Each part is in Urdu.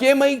KMI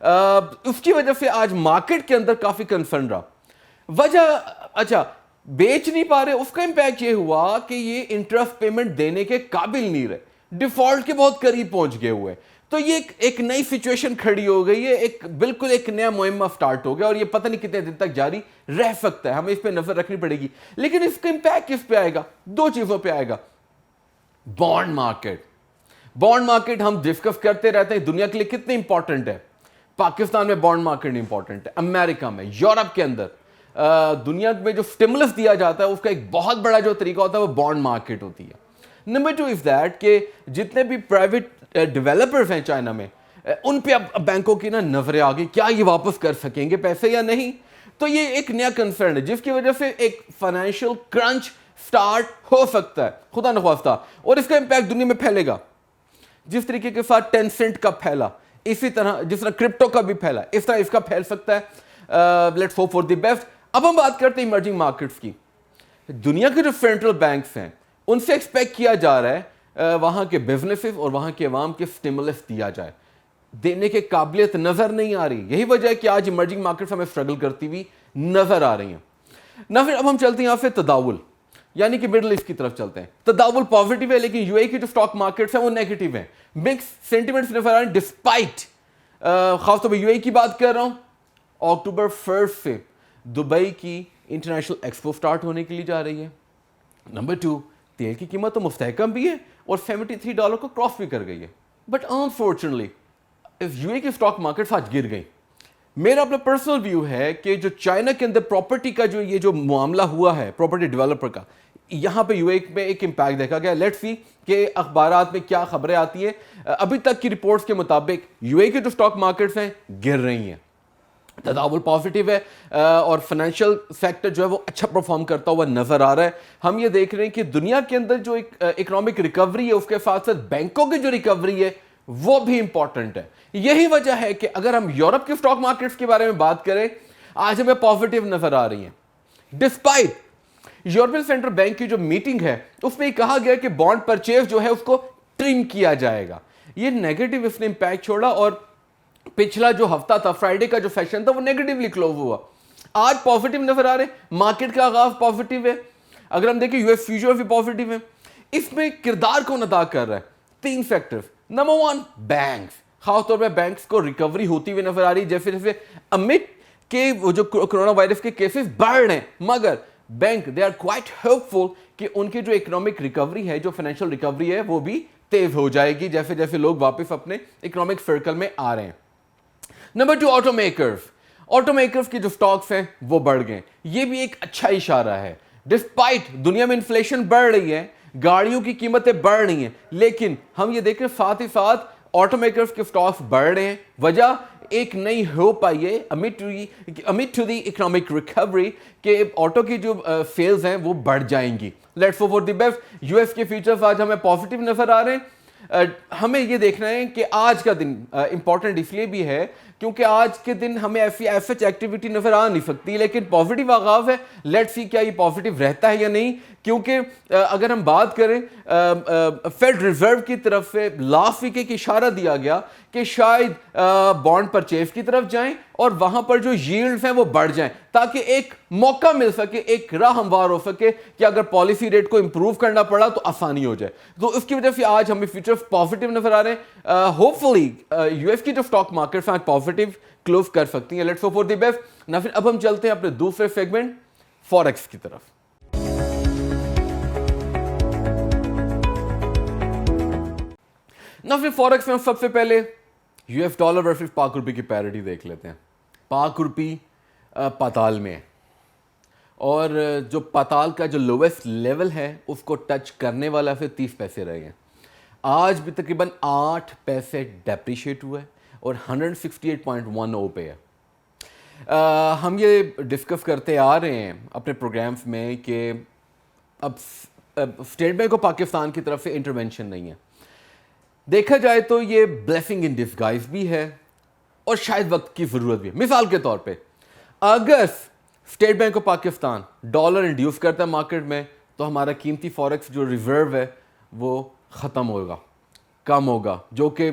اس کی وجہ سے آج مارکیٹ کے اندر کافی کنسرن رہا. وجہ اچھا بیچ نہیں پا رہے, اس کا امپیکٹ یہ ہوا کہ یہ انٹرسٹ پیمنٹ دینے کے قابل نہیں رہے, ڈیفالٹ کے بہت قریب پہنچ گئے ہوئے. تو یہ ایک نئی سچویشن کھڑی ہو گئی ہے, بالکل ایک نیا معمہ سٹارٹ ہو گیا, اور یہ پتہ نہیں کتنے دن تک جاری رہ سکتا ہے, ہمیں اس پہ نظر رکھنی پڑے گی. لیکن اس کا امپیکٹ کس پہ آئے گا؟ دو چیزوں پہ آئے گا. بانڈ مارکیٹ ہم ڈسکس کرتے رہتے ہیں دنیا کے لیے کتنی امپورٹنٹ ہے. پاکستان میں بانڈ مارکیٹ امپورٹنٹ ہے, امریکہ میں, یورپ کے اندر, دنیا میں جو سٹیمولس دیا جاتا ہے اس کا ایک بہت بڑا جو طریقہ ہوتا ہے وہ بانڈ مارکیٹ ہوتی ہے. نمبر 2 از دیٹ کہ جتنے بھی پرائیویٹ ڈیولپرز ہیں چائنا میں, ان پہ اب بینکوں کی نا نظریں آ گئی, کیا یہ واپس کر سکیں گے پیسے یا نہیں. تو یہ ایک نیا کنسرن ہے جس کی وجہ سے ایک فائنینشیل کرنچ سٹارٹ ہو سکتا ہے, خدا نخواستہ, اور اس کا امپیکٹ دنیا میں پھیلے گا. جس طریقے کے ساتھ 10 سینٹ کا پھیلا, اسی طرح جس طرح کرپٹو کا بھی پھیلا, اس طرح اس کا پھیل سکتا ہے. Let's hope for the best. اب ہم بات کرتے ہیں ایمرجنگ مارکیٹس کی. دنیا کے جو سینٹرل بینکس ہیں ان سے ایکسپیکٹ کیا جا رہا ہے وہاں کے بزنسز اور وہاں کے عوام کے سٹیمولس دیا جائے, دینے کے قابلیت نظر نہیں آ رہی. یہی وجہ ہے کہ آج ایمرجنگ مارکیٹس ہمیں اسٹرگل کرتی ہوئی نظر آ رہی ہیں. نہ پھر اب ہم چلتے ہیں یہاں سے تداول, یعنی کہ مڈل ایسٹ کی طرف چلتے ہیں. تداول پازیٹیو ہے, لیکن یو اے کی جو اسٹاک مارکیٹس ہیں وہ نیگیٹو ہیں. مکس سینٹیمنٹس نظر آ رہے ہیں ڈسپائٹ, خاص طور پہ یو اے کی بات کر رہا ہوں. اکتوبر 1 سے دبئی کی انٹرنیشنل ایکسپو سٹارٹ ہونے کے لیے جا رہی ہے. نمبر 2, تیل کی قیمت تو مستحکم بھی ہے اور $73 کو کراس بھی کر گئی ہے. بٹ انفارچونیٹلی یو اے کی اسٹاک مارکیٹس آج گر گئی. میرا اپنا پرسنل ویو ہے کہ جو چائنا کے اندر پراپرٹی کا جو معاملہ ہوا ہے, پراپرٹی ڈیولپر کا, یہاں پہ یو اے میں ایک امپیکٹ دیکھا گیا. لیٹس سی کہ اخبارات میں کیا خبریں آتی ہیں. ابھی تک کی رپورٹس کے مطابق یو اے کے جو اسٹاک مارکیٹس ہیں گر رہی ہیں, تداول پازیٹیو ہے, اور فائنینشیل سیکٹر جو ہے وہ اچھا پرفارم کرتا ہوا نظر آ رہا ہے. ہم یہ دیکھ رہے ہیں کہ دنیا کے اندر جو ایک اکنامک ریکوری ہے اس کے ساتھ ساتھ بینکوں کی جو ریکوری ہے وہ بھی امپورٹنٹ ہے. یہی وجہ ہے کہ اگر ہم یورپ کے اسٹاک مارکیٹس کے بارے میں بات کریں, آج ہمیں پازیٹیو نظر آ رہی ہیں. ڈسپائٹ یورپین سینٹرل بینک کی جو میٹنگ ہے اس میں یہ کہا گیا کہ بانڈ پرچیز جو ہے اس کو ٹرم کیا جائے گا. یہ نیگیٹو اس نے امپیکٹ چھوڑا, اور پچھلا جو ہفتہ تھا, فرائیڈے کا جو سیشن تھا, وہ نیگیٹولی کلوز ہوا. آج پازیٹیو نظر آ رہے ہیں, مارکیٹ کا آغاز پازیٹیو ہے. اگر ہم دیکھیں یو ایس فیوچر بھی پازیٹیو ہے. اس میں کردار کون ادا کر رہا ہے؟ 3 فیکٹر. نمبر 1, بینکس, خاص طور پہ بینکس کو ریکوری ہوتی ہوئی نظر آ رہی ہے. جیسے جیسے امٹ کہ وہ جو کرونا وائرس کے کیسز بڑھ رہے ہیں, مگر bank they are quite hopeful کہ ان کی جو اکنامک ریکوری ہے, جو فائنینشیل ریکوری ہے, وہ بھی تیز ہو جائے گی جیسے جیسے لوگ واپس اپنے اکنامک سرکل میں آ رہے ہیں. نمبر 2, آٹو میکرز کی جو سٹاکس ہیں وہ بڑھ گئے. یہ بھی ایک اچھا اشارہ ہے. ڈسپائٹ دنیا میں انفلیشن بڑھ رہی ہے, گاڑیوں کی قیمتیں بڑھ رہی ہیں, لیکن ہم یہ دیکھ رہے ہیں ساتھ ہی ساتھ آٹو میکرز کے سٹاکس بڑھ رہے ہیں. وجہ ایک نئی ہوپ آئی ہے امid ٹو دی اکنامک ریکوری کہ آٹو کی جو سیلز ہیں وہ بڑھ جائیں گی. Let's hope for the best. U S کے فیوچرز آج ہمیں پازیٹیو نظر آ رہے ہیں. ہمیں یہ دیکھنا ہے کہ آج کا دن امپورٹنٹ اس لیے بھی ہے کیونکہ آج کے دن ہمیں ایسی ایکٹیویٹی نظر آ نہیں سکتی, لیکن پازیٹیو آغاز ہے. لیٹس سی کیا یہ پازیٹیو رہتا ہے یا نہیں, کیونکہ اگر ہم بات کریں فیڈ ریزرو کی طرف سے لاسٹ ویک ایک اشارہ دیا گیا کہ شاید بانڈ پرچیز کی طرف جائیں اور وہاں پر جو ییلڈز ہیں وہ بڑھ جائیں, تاکہ ایک موقع مل سکے, ایک راہ ہموار ہو سکے کہ اگر پالیسی ریٹ کو امپروو کرنا پڑا تو آسانی ہو جائے. تو اس کی وجہ سے آج ہمیں فیوچرز پازیٹیو نظر آ رہے ہیں. ہوپ فلی یو ایس کی جو اسٹاک مارکیٹس آج پازیٹیو کلوز کر سکتی ہیں. Let's hope for the best. نہ پھر اب ہم چلتے ہیں اپنے دوسرے سیگمنٹ فوریکس کی طرف. نہ پھر فوریکس میں ہم سب سے پہلے یو ایس ڈالر ورسز پاک روپی کی پیرٹی دیکھ لیتے ہیں. پاک روپی پاتال میں ہے, اور جو پاتال کا جو لویسٹ لیول ہے اس کو ٹچ کرنے والا پھر 30 پیسے رہ گئے. آج بھی تقریباً 8 پیسے ڈیپریشیٹ ہوا ہے اور 168.10 پہ ہے. ہم یہ ڈسکس کرتے آ رہے ہیں اپنے پروگرامز میں کہ اب اسٹیٹ بینک آف پاکستان کی طرف سے انٹرونشن نہیں ہے. دیکھا جائے تو یہ بلیسنگ ان ڈسگائز بھی ہے اور شاید وقت کی ضرورت بھی ہے. مثال کے طور پہ اگر state Bank of Pakistan dollar induce کرتا ہے مارکیٹ میں تو ہمارا قیمتی فوریکس جو ریزرو ہے وہ ختم ہوگا, کم ہوگا, جو کہ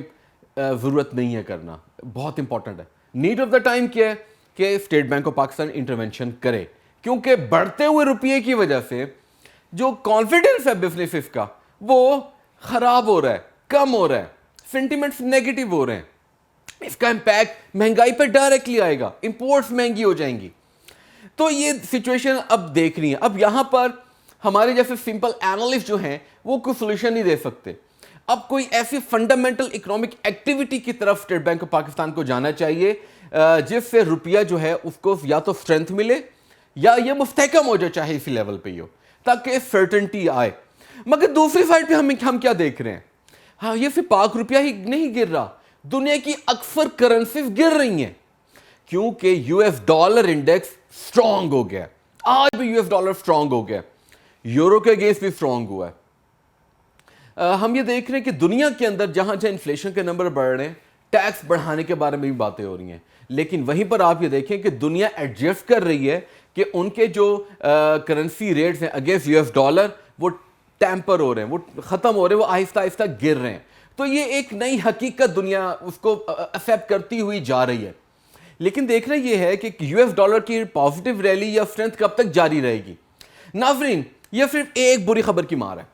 ضرورت نہیں ہے کرنا. بہت امپورٹنٹ ہے. نیڈ آف دا ٹائم کیا ہے کہ state Bank of Pakistan intervention کرے, کیونکہ بڑھتے ہوئے روپیے کی وجہ سے جو کانفیڈنس ہے بزنسز کا وہ خراب ہو رہا ہے, کم ہو رہا ہے, سینٹیمنٹس نیگیٹو ہو رہے ہیں. اس کا امپیکٹ مہنگائی پہ ڈائریکٹلی آئے گا, امپورٹس مہنگی ہو جائیں گی. تو یہ سچویشن اب دیکھنی ہے. اب یہاں پر ہمارے جیسے سمپل اینالسٹ جو ہیں وہ کوئی سولوشن نہیں دے سکتے. اب کوئی ایسی فنڈامنٹل اکنامک ایکٹیویٹی کی طرف اسٹیٹ بینک آف پاکستان کو جانا چاہیے جس سے روپیہ جو ہے اس کو یا تو اسٹرینتھ ملے یا یہ مستحکم ہو جائے, چاہے اسی لیول پہ ہی ہو, تاکہ سرٹنٹی آئے. مگر دوسری سائڈ پہ ہم کیا دیکھ رہے ہیں, ہاں یہ صرف پاک روپیہ ہی نہیں گر رہا, دنیا کی اکثر کرنسیز گر رہی ہیں, کیونکہ U S dollar index strong ہو گیا. آج بھی یو ایس ڈالر اسٹرانگ ہو گیا, یورو کے اگینسٹ بھی اسٹرانگ ہوا ہے. ہم یہ دیکھ رہے ہیں کہ دنیا کے اندر جہاں جہاں انفلیشن کے نمبر بڑھ رہے ہیں, ٹیکس بڑھانے کے بارے میں بھی باتیں ہو رہی ہیں, لیکن وہیں پر آپ یہ دیکھیں کہ دنیا ایڈجسٹ کر رہی ہے کہ ان کے جو کرنسی ریٹس ہیں اگینسٹ یو ایس ڈالر وہ ٹیمپر ہو رہے ہیں, وہ ختم ہو رہے ہیں, وہ آہستہ آہستہ گر رہے ہیں. تو یہ ایک نئی حقیقت دنیا اس کو ایکسیپٹ کرتی ہوئی جا رہی ہے. لیکن دیکھنا یہ ہے کہ یو ایس ڈالر کی پازیٹیو ریلی یا اسٹرینتھ کب تک جاری رہے گی. ناظرین, یہ صرف ایک بری خبر کی مار ہے.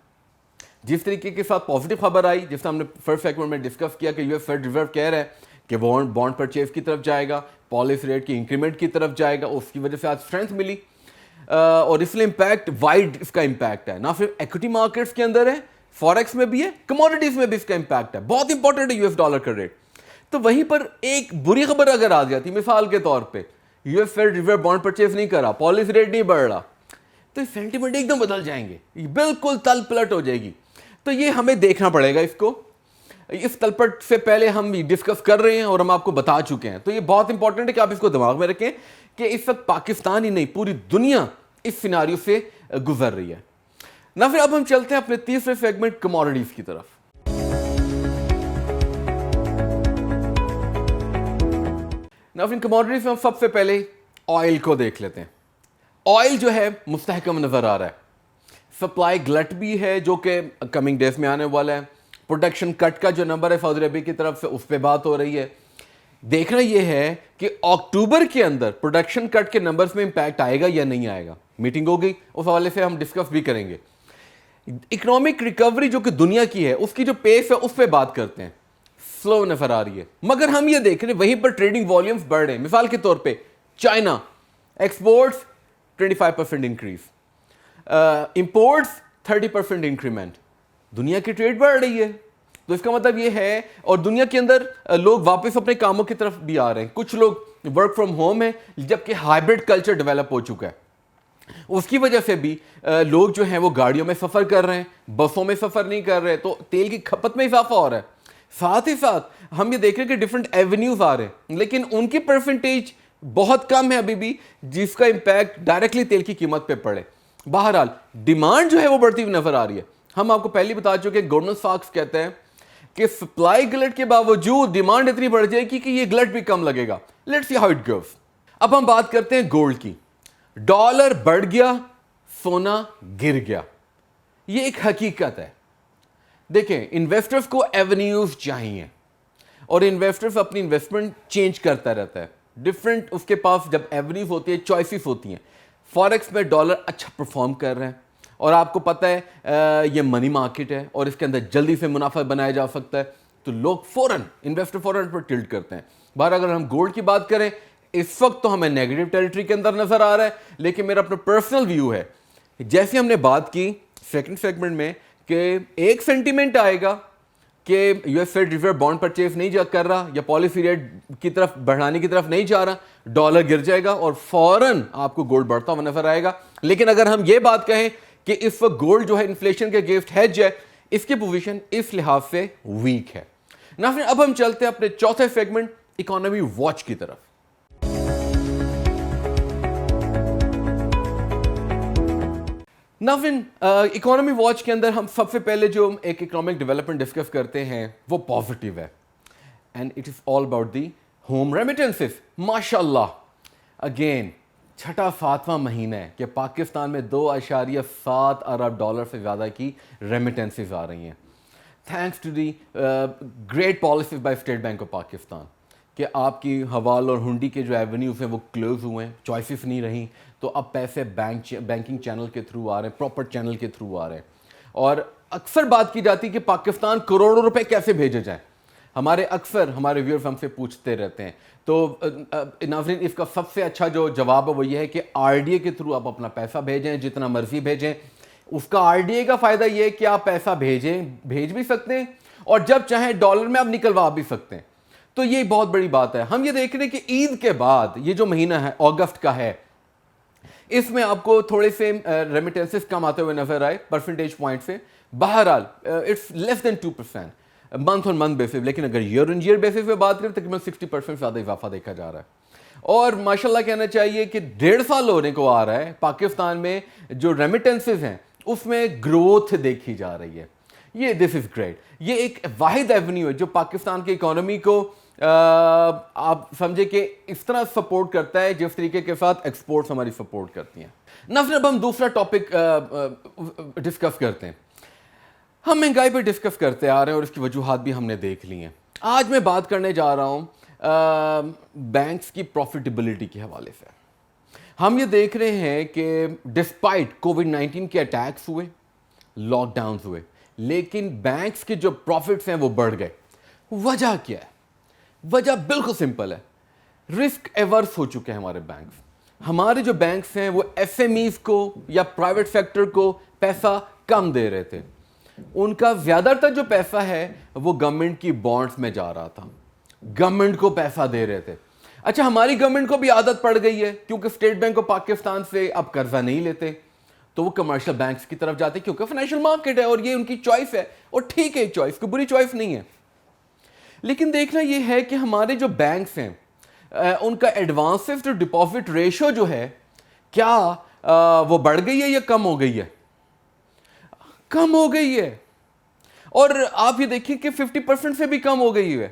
جس طریقے کے ساتھ پازیٹیو خبر آئی, جس ہم نے فرسٹ سیگمنٹ میں ڈسکس کیا کہ یو ایس فیڈ ریزرو کہہ رہا ہے کہ بانڈ پرچیز کی طرف جائے گا, پالیسی ریٹ کی انکریمنٹ کی طرف جائے گا, اس کی وجہ سے آج اسٹرینتھ ملی, اور اس لیے امپیکٹ وائڈ اس کا امپیکٹ ہے, نہ صرف ایکوٹی مارکیٹس کے اندر ہے, فوریکس میں بھی ہے, کموڈیٹیز میں بھی اس کا امپیکٹ ہے. بہت امپورٹنٹ ہے یو ایس ڈالر کا ریٹ. تو وہیں پر ایک بری خبر اگر آ جاتی, مثال کے طور پہ U S fed reserve bond purchase نہیں کرا, پالیسی ریٹ نہیں بڑھ رہا, تو سینٹیمنٹ ایک دم بدل جائیں گے, بالکل تل پلٹ ہو جائے گی. تو یہ ہمیں دیکھنا پڑے گا اس کو. اس تل پلٹ سے پہلے ہم ڈسکس کر رہے ہیں اور ہم آپ کو بتا چکے ہیں. تو یہ بہت امپورٹنٹ ہے کہ آپ اس کو دماغ میں رکھیں کہ اس وقت پاکستان ہی نہیں پوری دنیا اس سیناریو سے گزر رہی ہے. نہ پھر اب ہم چلتے ہیں اپنے تیسرے سیگمنٹ کموڈیٹیز کی طرف. ناظرین, کموڈیٹیز میں ہم سب سے پہلے آئل کو دیکھ لیتے ہیں. آئل جو ہے مستحکم نظر آ رہا ہے, سپلائی گلٹ بھی ہے جو کہ کمنگ ڈیز میں آنے والا ہے. پروڈکشن کٹ کا جو نمبر ہے سعودی عربیہ کی طرف سے اس پہ بات ہو رہی ہے. دیکھنا یہ ہے کہ اکتوبر کے اندر پروڈکشن کٹ کے نمبرز میں امپیکٹ آئے گا یا نہیں آئے گا. میٹنگ ہوگی, اس حوالے سے ہم ڈسکس بھی کریں گے. اکنامک ریکوری جو کہ دنیا کی ہے اس کی جو پیس ہے اس پہ بات کرتے ہیں, سلو نظر آ رہی ہے. مگر ہم یہ دیکھ رہے ہیں وہیں پر ٹریڈنگ والیومز بڑھ رہے ہیں. مثال کے طور پہ China exports 25% increase, imports 30% increment, دنیا کی ٹریڈ بڑھ رہی ہے. تو اس کا مطلب یہ ہے, اور دنیا کے اندر لوگ واپس اپنے کاموں کی طرف بھی آ رہے ہیں. کچھ لوگ ورک فرام ہوم ہے, جبکہ ہائبرڈ کلچر ڈیولپ ہو چکا ہے. اس کی وجہ سے بھی لوگ جو ہیں وہ گاڑیوں میں سفر کر رہے ہیں, بسوں میں سفر نہیں کر رہے, تو تیل کی کھپت میں اضافہ ہو رہا ہے. ساتھ ہی ساتھ ہم یہ دیکھ رہے ہیں کہ ڈفرینٹ ایونیوز آ رہے ہیں, لیکن ان کی پرسنٹیج بہت کم ہے ابھی بھی جس کا امپیکٹ ڈائریکٹلی تیل کی قیمت پہ پڑے. بہرحال ڈیمانڈ جو ہے وہ بڑھتی ہوئی نظر آ رہی ہے. ہم آپ کو پہلے بتا چکے, گورنمنٹ ساکس کہتے ہیں کہ سپلائی گلٹ کے باوجود ڈیمانڈ اتنی بڑھ جائے گی کہ یہ گلٹ بھی کم لگے گا. Let's see how it goes. اب ہم بات کرتے ہیں گولڈ کی. ڈالر بڑھ گیا, سونا گر گیا, یہ ایک حقیقت ہے. دیکھیں, انویسٹرز کو ایونیوز چاہیے اور انویسٹرز اپنی انویسٹمنٹ چینج کرتا رہتا ہے. ڈفرینٹ اس کے پاس جب ایونیوز ہوتی ہے, چوائسیز ہوتی ہیں. فوریکس میں ڈالر اچھا پرفارم کر رہے ہیں, اور آپ کو پتہ ہے یہ منی مارکیٹ ہے اور اس کے اندر جلدی سے منافع بنایا جا سکتا ہے, تو لوگ انویسٹر فوراً پر ٹلٹ کرتے ہیں. باہر اگر ہم گولڈ کی بات کریں, اس وقت تو ہمیں نیگیٹو ٹیریٹری کے اندر نظر آ رہا ہے, لیکن میرا اپنا پرسنل ویو ہے, جیسے ہم نے بات کی سیکنڈ سیگمنٹ میں کہ ایک سینٹیمنٹ آئے گا کہ U S fed reserve bond purchase نہیں کر رہا یا پالیسی ریٹ کی طرف بڑھانے کی طرف نہیں جا رہا, ڈالر گر جائے گا اور فوراً آپ کو گولڈ بڑھتا ہوا نظر آئے گا. لیکن اگر ہم یہ بات کہیں کہ اس وقت گولڈ جو ہے انفلیشن کے اگینسٹ ہیج ہے, اس کی پوزیشن اس لحاظ سے ویک ہے. ناظرین, اب ہم چلتے ہیں اپنے چوتھے سیگمنٹ اکانومی واچ کی طرف. ناظرین, اکانومی واچ کے اندر ہم سب سے پہلے جو ایک اکنامک ڈیولپمنٹ ڈسکس کرتے ہیں وہ پازیٹیو ہے, and it is all about the home remittances. ماشاء اللہ, اگین چھٹا 7واں مہینہ ہے کہ پاکستان میں 2.7 ارب ڈالر سے زیادہ کی ریمیٹنسز آ رہی ہیں, thanks to the great policies by State Bank of Pakistan, کہ آپ کی حوال اور ہنڈی کے جو ایونیوز ہیں وہ کلوز ہوئے ہیں, چوائسز نہیں رہیں, تو اب پیسے بینکنگ چینل کے تھرو آ رہے ہیں, پراپر چینل کے تھرو آ رہے ہیں. اور اکثر بات کی جاتی ہے کہ پاکستان کروڑوں روپے کیسے بھیجے جائیں. ہمارے ویورز ہم سے پوچھتے رہتے ہیں. تو ناظرین, اس کا سب سے اچھا جو جواب ہے وہ یہ ہے کہ آر ڈی اے کے تھرو آپ اپنا پیسہ بھیجیں, جتنا مرضی بھیجیں. اس کا آر ڈی اے کا فائدہ یہ ہے کہ آپ پیسہ بھیج بھی سکتے ہیں, اور جب چاہیں ڈالر میں آپ نکلوا بھی سکتے ہیں. تو یہ بہت بڑی بات ہے. ہم یہ دیکھ رہے ہیں کہ عید کے بعد یہ جو مہینہ ہے اگست کا ہے, اس میں آپ کو تھوڑے سے ریمیٹنسز کم آتے ہوئے نظر آئے پرسنٹیج پوائنٹ سے. بہرحال it's less than 2% month on month basis, لیکن اگر ایئر آن ایئر بیسس پہ بات کریں تقریباً 60% زیادہ اضافہ دیکھا جا رہا ہے. اور ماشاءاللہ کہنا چاہیے کہ 1.5 سال ہونے کو آ رہا ہے پاکستان میں جو ریمیٹنسز ہیں اس میں گروتھ دیکھی جا رہی ہے. یہ دس از گریٹ. یہ ایک واحد ایونیو ہے جو پاکستان کی اکانومی کو آپ سمجھے کہ اس طرح سپورٹ کرتا ہے جس طریقے کے ساتھ ایکسپورٹس ہماری سپورٹ کرتی ہیں. ناظرین, اب ہم دوسرا ٹاپک ڈسکس کرتے ہیں. ہم مہنگائی پہ ڈسکس کرتے آ رہے ہیں اور اس کی وجوہات بھی ہم نے دیکھ لی ہیں. آج میں بات کرنے جا رہا ہوں بینکس کی پروفیٹیبلٹی کے حوالے سے. ہم یہ دیکھ رہے ہیں کہ ڈسپائٹ کووڈ-19 کے اٹیکس ہوئے, لاک ڈاؤنز ہوئے, لیکن بینکس کے جو پروفٹس ہیں وہ بڑھ گئے. وجہ کیا ہے؟ وجہ بالکل سمپل ہے. رسک ایورس ہو چکے ہیں ہمارے بینکس. ہمارے جو بینکس ہیں وہ ایس ایم ایز کو یا پرائیویٹ سیکٹر کو پیسہ کم دے رہے تھے. ان کا زیادہ تر جو پیسہ ہے وہ گورنمنٹ کی بانڈز میں جا رہا تھا, گورنمنٹ کو پیسہ دے رہے تھے. اچھا, ہماری گورنمنٹ کو بھی عادت پڑ گئی ہے کیونکہ اسٹیٹ بینک آف پاکستان سے اب قرضہ نہیں لیتے, تو وہ کمرشل بینکس کی طرف جاتے کیونکہ فائنینشیل مارکیٹ ہے اور یہ ان کی چوائس ہے, اور ٹھیک ہے, چوائس کوئی بری چوائس نہیں ہے. لیکن دیکھنا یہ ہے کہ ہمارے جو بینکس ہیں ان کا ایڈوانسز ٹو ڈپازٹ ریشو جو ہے کیا وہ بڑھ گئی ہے یا کم ہو گئی ہے؟ کم ہو گئی ہے. اور آپ یہ دیکھیں کہ 50% سے بھی کم ہو گئی ہے.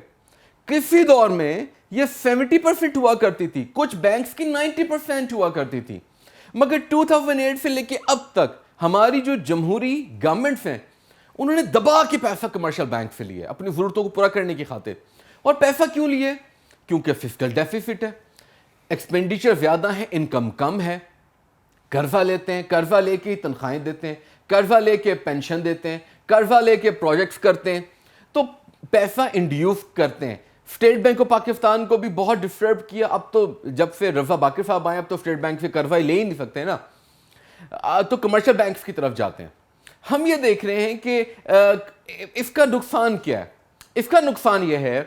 کسی دور میں یہ 70% ہوا کرتی تھی, کچھ بینکس کی 90% ہوا کرتی تھی. مگر 2008 سے لے کے اب تک ہماری جو جمہوری گورنمنٹس ہیں انہوں نے دبا کے پیسہ کمرشل بینک سے لیے اپنی ضرورتوں کو پورا کرنے کی خاطر. اور پیسہ کیوں لیے؟ کیونکہ فسکل ڈیفیسٹ ہے, ایکسپینڈیچر زیادہ ہے, انکم کم ہے. قرضہ لیتے ہیں, قرضہ لے کے تنخواہیں دیتے ہیں, قرضہ لے کے پینشن دیتے ہیں, قرضہ لے کے پروجیکٹس کرتے ہیں, تو پیسہ انڈیوس کرتے ہیں. اسٹیٹ بینک آف پاکستان کو بھی بہت ڈسٹرب کیا. اب تو جب سے رضا باقر صاحب آئے اب تو اسٹیٹ بینک سے قرضہ لے ہی نہیں سکتے نا, تو کمرشل بینکس کی طرف جاتے ہیں. ہم یہ دیکھ رہے ہیں کہ اس کا نقصان کیا ہے. اس کا نقصان یہ ہے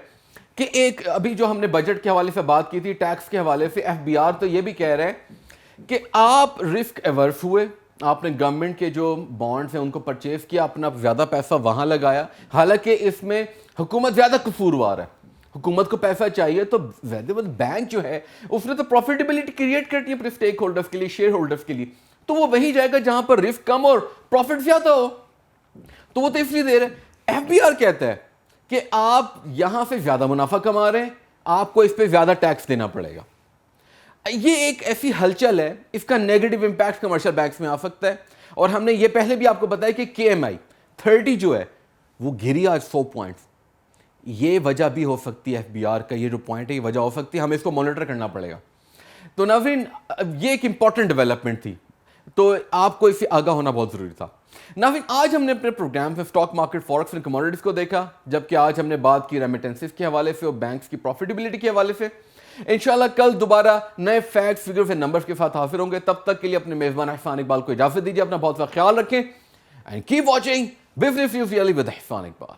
کہ ایک ابھی جو ہم نے بجٹ کے حوالے سے بات کی تھی, ٹیکس کے حوالے سے, ایف بی آر تو یہ بھی کہہ رہے ہیں کہ آپ رسک ایورس ہوئے, آپ نے گورنمنٹ کے جو بانڈز ہیں ان کو پرچیز کیا, اپنا زیادہ پیسہ وہاں لگایا. حالانکہ اس میں حکومت زیادہ قصوروار ہے, حکومت کو پیسہ چاہیے تو بینک جو ہے اس نے تو پروفیٹیبلٹی کریٹ کرتی ہے اپنے اسٹیک ہولڈرز کے لیے, شیئر ہولڈرز کے لیے, تو وہ وہی جائے گا جہاں پر رسک کم اور پروفٹ زیادہ ہو, تو وہ تو اس لیے دے رہے. ایف بی آر کہتا ہے کہ آپ یہاں سے زیادہ منافع کما رہے ہیں, آپ کو اس پہ زیادہ ٹیکس دینا پڑے گا. یہ ایک ایسی ہلچل ہے, اس کا نیگیٹو امپیکٹ کمرشل بینکس میں آ سکتا ہے. اور ہم نے یہ پہلے بھی آپ کو بتایا کہ کے ایم آئی 30 جو ہے وہ گری آج 100 پوائنٹس. یہ وجہ بھی ہو سکتی ہے, ایف بی آر کا یہ جو پوائنٹ ہے یہ وجہ ہو سکتی ہے, ہمیں اس کو مانیٹر کرنا پڑے گا. تو ناظرین, یہ ایک امپورٹنٹ ڈیولپمنٹ تھی, تو آپ کو اس سے آگاہ ہونا بہت ضروری تھا. ناظرین, آج ہم نے اپنے پروگرام میں stock market, forex and commodities کو دیکھا, جبکہ آج ہم نے بات کی ریمیٹنسز کے حوالے سے اور بینکس کی پروفیٹیبلٹی کے حوالے سے. انشاءاللہ کل دوبارہ نئے فیکٹس, فگرز اور نمبرز کے ساتھ حاضر ہوں گے. تب تک کے لیے اپنے میزبان احسان اقبال کو اجازت دیجیے. اپنا بہت سا خیال رکھیں, and keep watching business news really with Ehsan Iqbal.